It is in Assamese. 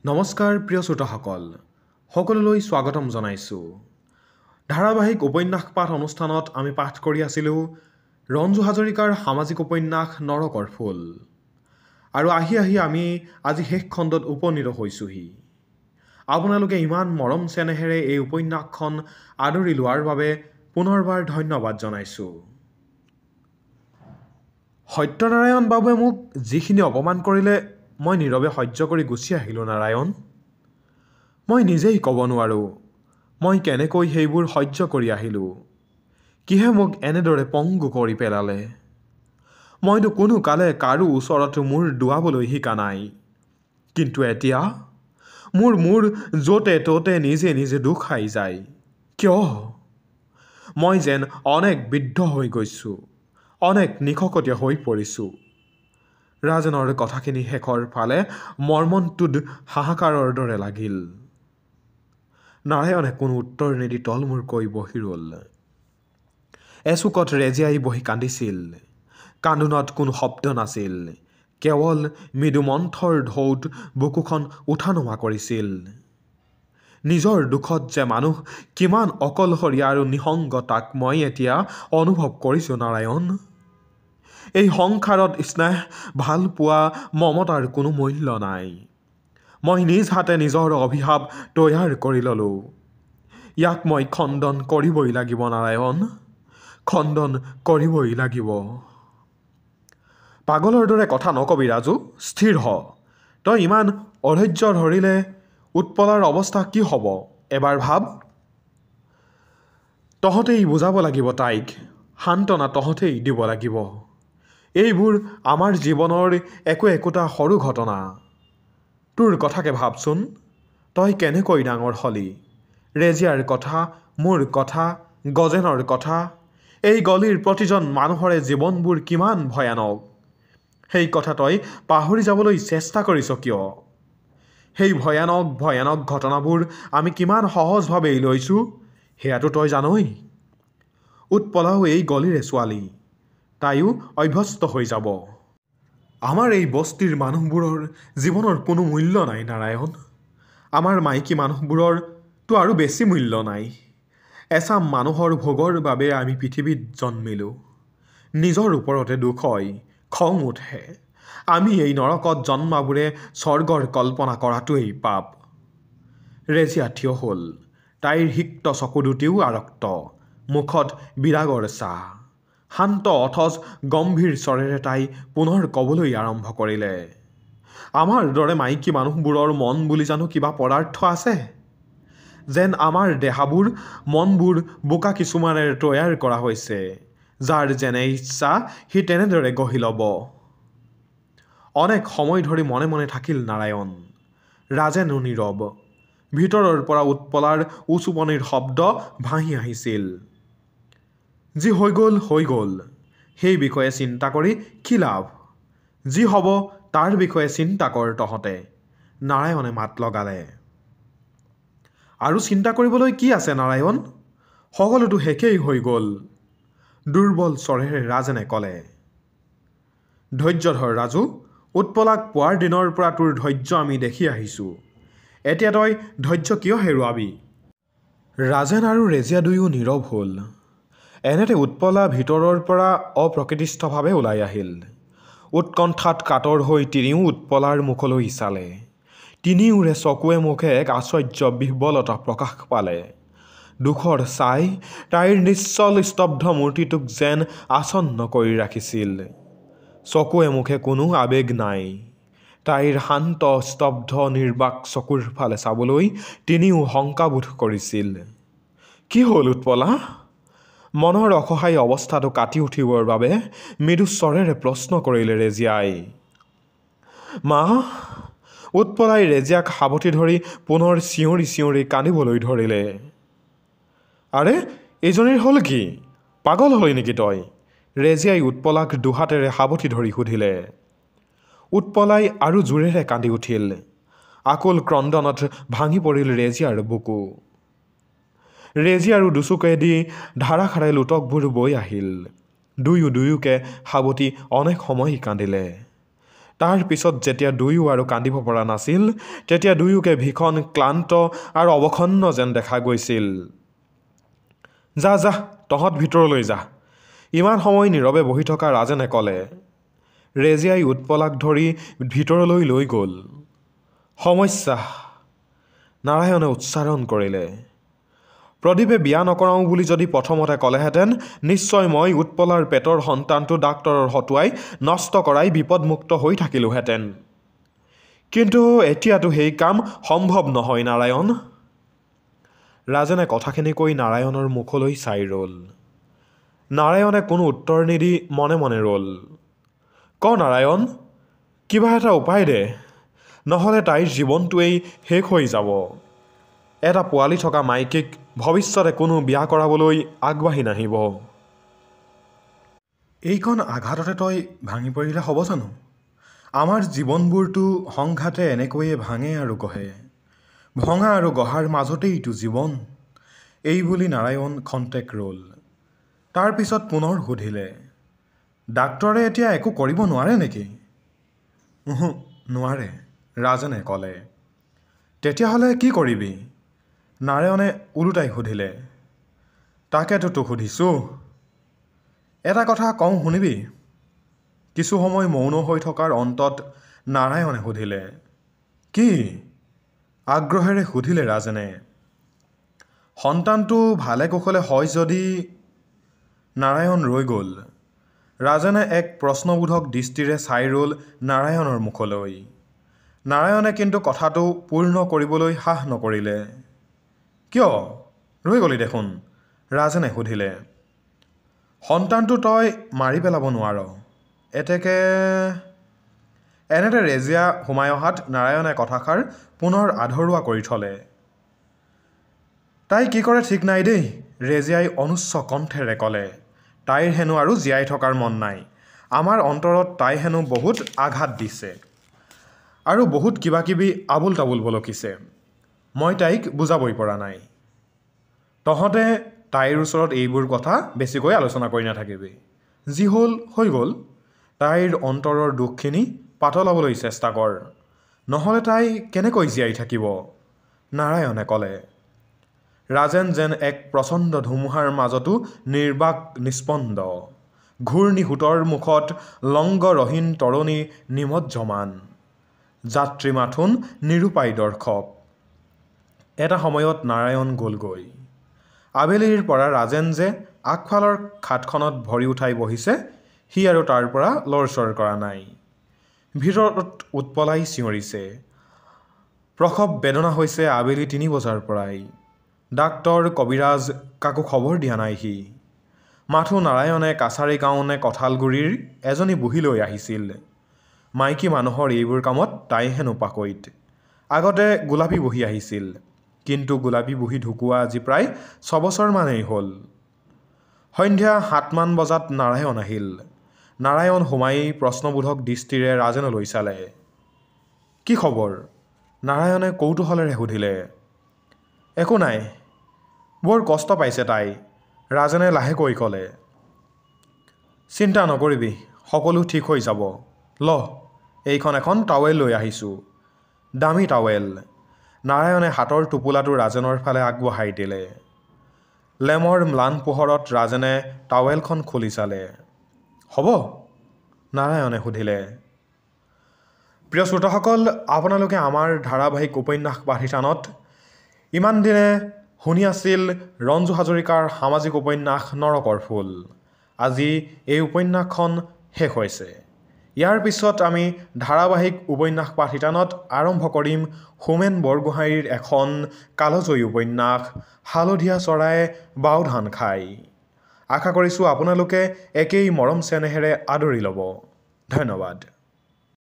নমস্কাৰ প্ৰিয় শ্ৰোতাসকল, সকলোলৈ স্বাগতম জনাইছোঁ। ধাৰাবাহিক উপন্যাস পাঠ অনুষ্ঠানত আমি পাঠ কৰি আছিলোঁ ৰঞ্জু হাজৰিকাৰ সামাজিক উপন্যাস নৰকৰ ফুল। আৰু আহি আমি আজি শেষ খণ্ডত উপনীত হৈছোঁহি। আপোনালোকে ইমান মৰম চেনেহেৰে এই উপন্যাসখন আদৰি লোৱাৰ বাবে পুনৰবাৰ ধন্যবাদ জনাইছোঁ। সত্যনাৰায়ণ বাবুৱে মোক যিখিনি অপমান কৰিলে মই নীৰৱে সহ্য কৰি গুচি আহিলোঁ। নাৰায়ণ, মই নিজেই ক'ব নোৱাৰোঁ মই কেনেকৈ সেইবোৰ সহ্য কৰি আহিলোঁ। কিহে মোক এনেদৰে পংগু কৰি পেলালে। মইতো কোনো কালে কাৰো ওচৰত মূৰ দোৱাবলৈ শিকা নাই, কিন্তু এতিয়া মোৰ য'তে ত'তে নিজে নিজে দুখ খাই যায়। কিয়? মই যেন অনেক বৃদ্ধ হৈ গৈছোঁ, অনেক নিশকতীয়া হৈ পৰিছোঁ। ৰাজেনৰ কথাখিনি শেষৰ ফালে মৰ্মন্তুদ হাহাকাৰৰ দৰে লাগিল। নাৰায়ণে কোনো উত্তৰ নিদি তলমূৰকৈ বহি ৰ'ল। এচুকত ৰেজিয়াই বহি কান্দিছিল। কান্দোনত কোনো শব্দ নাছিল, কেৱল মৃদু মন্থৰ ঢৌত বুকুখন উঠা নমা কৰিছিল। নিজৰ দুখত যে মানুহ কিমান অকলশৰীয়া আৰু নিসংগ তাক মই এতিয়া অনুভৱ কৰিছোঁ। নাৰায়ণ, এই সংসাৰত স্নেহ, ভাল পোৱা, মমতাৰ কোনো মূল্য নাই। মই নিজ হাতে নিজৰ অভিশাপ তৈয়াৰ কৰি ল'লোঁ। ইয়াক মই খণ্ডন কৰিবই লাগিব। নাৰায়ণ, খণ্ডন কৰিবই লাগিব। পাগলৰ দৰে কথা নকবি ৰাজু, স্থিৰ হ। তই ইমান অধৈৰ্য ধৰিলে উৎপলাৰ অৱস্থা কি হ'ব এবাৰ ভাব। তহঁতেই বুজাব লাগিব তাইক, সান্তনা তহঁতেই দিব লাগিব। এইবোৰ আমাৰ জীৱনৰ একোটা সৰু ঘটনা। তোৰ কথাকে ভাবচোন, তই কেনেকৈ ডাঙৰ হলি। ৰেজিয়াৰ কথা, মোৰ কথা, গজেনৰ কথা, এই গলিৰ প্ৰতিজন মানুহৰে জীৱনবোৰ কিমান ভয়ানক, সেই কথা তই পাহৰি যাবলৈ চেষ্টা কৰিছ কিয়? সেই ভয়ানক ঘটনাবোৰ আমি কিমান সহজভাৱেই লৈছোঁ সেয়াতো তই জানই। উৎপলাও এই গলিৰে ছোৱালী, তাইও অভ্যস্ত হৈ যাব। আমাৰ এই বস্তিৰ মানুহবোৰৰ জীৱনৰ কোনো মূল্য নাই। নাৰায়ণ, আমাৰ মাইকী মানুহবোৰৰতো আৰু বেছি মূল্য নাই। এচাম মানুহৰ ভোগৰ বাবে আমি পৃথিৱীত জন্মিলোঁ। নিজৰ ওপৰতে দুখ হয়, খং উঠে। আমি এই নৰকত জন্মাবোৰে স্বৰ্গৰ কল্পনা কৰাটোৱেই পাপ। ৰেজিয়া থিয় হ'ল। তাইৰ সিক্ত চকু দুটিও আৰক্ত, মুখত বিৰাগৰ ছাঁ। শান্ত অথচ গম্ভীৰ স্বৰেৰে তাই পুনৰ ক'বলৈ আৰম্ভ কৰিলে। আমাৰ দৰে মাইকী মানুহবোৰৰ মন বুলি জানো কিবা পদাৰ্থ আছে? যেন আমাৰ দেহাবোৰ, মনবোৰ বোকা কিছুমানেৰে তৈয়াৰ কৰা হৈছে, যাৰ যেনে ইচ্ছা সি তেনেদৰে গঢ়ি ল'ব। অনেক সময় ধৰি মনে মনে থাকিল নাৰায়ণ। ৰাজেনো নীৰৱ। ভিতৰৰ পৰা উৎপলাৰ উচুপনিৰ শব্দ ভাহি আহিছিল। যি হৈ গ'ল, সেই বিষয়ে চিন্তা কৰি কি লাভ? যি হ'ব তাৰ বিষয়ে চিন্তা কৰ তহঁতে। নাৰায়ণে মাত লগালে। আৰু চিন্তা কৰিবলৈ কি আছে নাৰায়ণ? সকলোতো শেষেই হৈ গ'ল। দুৰ্বল স্বৰেৰে ৰাজেনে ক'লে। ধৈৰ্য ধৰ ৰাজু, উৎপলাক পোৱাৰ দিনৰ পৰা তোৰ ধৈৰ্য আমি দেখি আহিছোঁ। এতিয়া তই ধৈৰ্য কিয় হেৰুৱাবি? ৰাজেন আৰু ৰেজিয়া দুয়ো নীৰৱ হ'ল। এনেতে উৎপলা ভিতৰৰ পৰা অপ্ৰকৃতিস্থভাৱে ওলাই আহিল। উৎকণ্ঠাত কাতৰ হৈ তিনিও উৎপলাৰ মুখলৈ চালে। তিনিওৰে চকুৱে মুখে এক আশ্চৰ্য বিহ্বলতা প্ৰকাশ পালে। দুখৰ ছাই তাইৰ নিশ্চল স্তব্ধ মূৰ্তিটোক যেন আচ্ছন্ন কৰি ৰাখিছিল। চকুৱে মুখে কোনো আৱেগ নাই। তাইৰ শান্ত স্তব্ধ নিৰ্বাক চকুৰ ফালে চাবলৈ তিনিও শংকাবোধ কৰিছিল। কি হ'ল উৎপলা? মনৰ অসহায় অৱস্থাটো কাটি উঠিবৰ বাবে মৃদু স্বৰেৰে প্ৰশ্ন কৰিলে ৰেজিয়াই। মা? উৎপলাই ৰেজিয়াক সাৱটি ধৰি পুনৰ চিঞৰি চিঞৰি কান্দিবলৈ ধৰিলে। আৰে, এইজনীৰ হ'ল কি? পাগল হলি নেকি তই? ৰেজিয়াই উৎপলাক দুহাতেৰে সাৱটি ধৰি সুধিলে। উৎপলাই আৰু জোৰেৰে কান্দি উঠিল। আকুল ক্ৰন্দনত ভাঙি পৰিল ৰেজিয়াৰ বুকু। ৰেজিয়াৰো দুচকুৱেদি ধাৰাসাৰে লোটকবোৰ বৈ আহিল। দুয়োকে সাৱটি অনেক সময় কান্দিলে। তাৰ পিছত যেতিয়া দুয়ো আৰু কান্দিব পৰা নাছিল তেতিয়া দুয়োকে ভীষণ ক্লান্ত আৰু অৱসন্ন যেন দেখা গৈছিল। যা যা তহঁত ভিতৰলৈ যা, ইমান সময় নীৰৱে বহি থকা ৰাজেনে ক'লে। ৰেজিয়াই উৎপলাক ধৰি ভিতৰলৈ লৈ গ'ল। সমস্যা, নাৰায়ণে উচ্চাৰণ কৰিলে। প্ৰদীপে বিয়া নকৰাওঁ বুলি যদি প্ৰথমতে ক'লেহেঁতেন নিশ্চয় মই উৎপলাৰ পেটৰ সন্তানটো ডাক্তৰৰ হতুৱাই নষ্ট কৰাই বিপদমুক্ত হৈ থাকিলোহেঁতেন। কিন্তু এতিয়াতো সেই কাম সম্ভৱ নহয় নাৰায়ণ। ৰাজেনে কথাখিনি কৈ নাৰায়ণৰ মুখলৈ চাই ৰ'ল। নাৰায়ণে কোনো উত্তৰ নিদি মনে মনে ৰ'ল। ক নাৰায়ণ, কিবা এটা উপায় দে, নহ'লে তাইৰ জীৱনটোৱেই শেষ হৈ যাব। এটা পোৱালি থকা মাইকীক ভৱিষ্যতে কোনো বিয়া কৰাবলৈ আগবাঢ়ি নাহিব। এইখন আঘাততে তই ভাঙি পৰিলে হ'ব জানো? আমাৰ জীৱনবোৰতো সংঘাতে এনেকৈয়ে ভাঙে আৰু গঢ়ে। ভঙা আৰু গঢ়াৰ মাজতেইতো জীৱন। এই বুলি নাৰায়ণ খন্তেক ৰ'ল। তাৰ পিছত পুনৰ সুধিলে, ডাক্তৰে এতিয়া একো কৰিব নোৱাৰে নেকি? নোৱাৰে, ৰাজেনে ক'লে। তেতিয়াহ'লে কি কৰিবি? নাৰায়ণে ওলোটাই সুধিলে। তাকেতো তোক সুধিছোঁ। এটা কথা কওঁ শুনিবি? কিছু সময় মৌন হৈ থকাৰ অন্তত নাৰায়ণে সুধিলে। কি? আগ্ৰহেৰে সুধিলে ৰাজেনে। সন্তানটো ভালে কুশলে হয় যদি। নাৰায়ণ ৰৈ গ'ল। ৰাজেনে এক প্ৰশ্নবোধক দৃষ্টিৰে চাই ৰ'ল নাৰায়ণৰ মুখলৈ। নাৰায়ণে কিন্তু কথাটো পূৰ্ণ কৰিবলৈ সাহ নকৰিলে। কিয়? ৰৈ গ'লি দেখোন, ৰাজেনে সুধিলে। সন্তানটো তই মাৰি পেলাব নোৱাৰ। এনেতে ৰেজিয়া সোমাই অহাত নাৰায়ণে কথাষাৰ পুনৰ আধৰুৱা কৰি থলে। তাই কি কৰে ঠিক নাই দেই, ৰেজিয়াই অনুচ্চ কণ্ঠেৰে ক'লে। তাইৰ হেনো আৰু জীয়াই থকাৰ মন নাই। আমাৰ অন্তৰত তাই হেনো বহুত আঘাত দিছে আৰু বহুত কিবা কিবি আবোল তাবোল বলকিছে। মই তাইক বুজাবই পৰা নাই। তহঁতে তাইৰ ওচৰত এইবোৰ কথা বেছিকৈ আলোচনা কৰি নাথাকিবি। যি হ'ল হৈ গ'ল। তাইৰ অন্তৰৰ দুখখিনি পাতলাবলৈ চেষ্টা কৰ, নহ'লে তাই কেনেকৈ জীয়াই থাকিব? নাৰায়ণে ক'লে। ৰাজেন যেন এক প্ৰচণ্ড ধুমুহাৰ মাজতো নিৰ্বাক নিস্পন্দ। ঘূৰ্ণিসূতৰ মুখত লংগৰহীন তৰণী নিমজ্জমান। যাত্ৰী মাথোন নিৰুপায় দৰ্শক। এটা সময়ত নাৰায়ণ গ'লগৈ। আবেলিৰ পৰা ৰাজেন যে আগফালৰ খাটখনত ভৰি উঠাই বহিছে সি আৰু তাৰ পৰা লৰচৰ কৰা নাই। ভিতৰত উৎপলাই চিঞৰিছে। প্ৰসৱ বেদনা হৈছে আবেলি ৩ বজাৰ পৰাই। ডাক্তৰ কবিৰাজ কাকো খবৰ দিয়া নাই সি। মাথো নাৰায়ণে কাছাৰী গাঁও নে কঁঠালগুৰিৰ এজনী বুঢ়ী লৈ আহিছিল। মাইকী মানুহৰ এইবোৰ কামত তাই হেনো পাকৈত। আগতে গোলাপী বুঢ়ী আহিছিল, কিন্তু গোলাপী বুঢ়ী ঢুকুৱা আজি প্ৰায় ৬ বছৰমানেই হ'ল। সন্ধ্যা ৭মান বজাত নাৰায়ণ আহিল। নাৰায়ণ সোমাই প্ৰশ্নবোধক দৃষ্টিৰে ৰাজেনলৈ চালে। কি খবৰ? নাৰায়ণে কৌতূহলেৰে সুধিলে। একো নাই, বৰ কষ্ট পাইছে তাই, ৰাজেনে লাহেকৈ ক'লে। চিন্তা নকৰিবি, সকলো ঠিক হৈ যাব। ল, এইখন এখন টাৱেল লৈ আহিছোঁ, দামী টাৱেল। নাৰায়ণে হাতৰ টোপোলাটো ৰাজেনৰ ফালে আগবঢ়াই দিলে। লেমৰ ম্লান পোহৰত ৰাজেনে টাৱেলখন খুলি চালে। হ'ব? নাৰায়ণে সুধিলে। প্ৰিয় শ্ৰোতাসকল, আপোনালোকে আমাৰ ধাৰাবাহিক উপন্যাস পাঠিথানত ইমান দিনে শুনি আছিল ৰঞ্জু হাজৰিকাৰ সামাজিক উপন্যাস নৰকৰ ফুল। আজি এই উপন্যাসখন শেষ হৈছে। ইয়াৰ পিছত আমি ধাৰাবাহিক উপন্যাস পাঠিথানত আৰম্ভ কৰিম হোমেন বৰগোহাঞিৰ এখন কালজয়ী উপন্যাস হালধীয়া চৰায়ে বাও ধান খায়। আশা কৰিছোঁ আপোনালোকে একেই মৰম চেনেহেৰে আদৰি ল'ব। ধন্যবাদ।